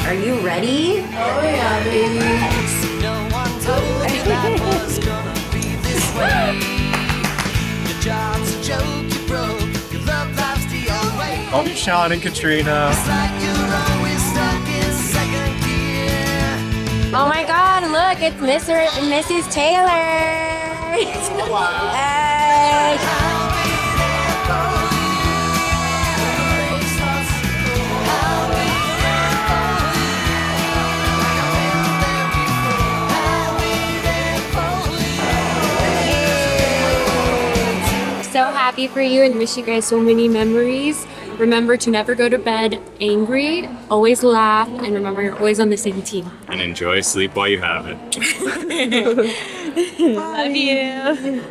Are you ready? Oh yeah, baby. No one told you that was gonna be this way. Your job's a joke, you broke. Your love life's the old way. Oh, Sean and Katrina. It's like you're always stuck in second gear. Oh my God! Look, it's Mr. and Mrs. Taylor. Hey. I'll be there for you. I'll be there for you. Like I've been there before. I'll be there for you. So happy for you and wish you guys so many memories. Remember to never go to bed angry, always laugh, and remember you're always on the same team. And enjoy sleep while you have it. Love you.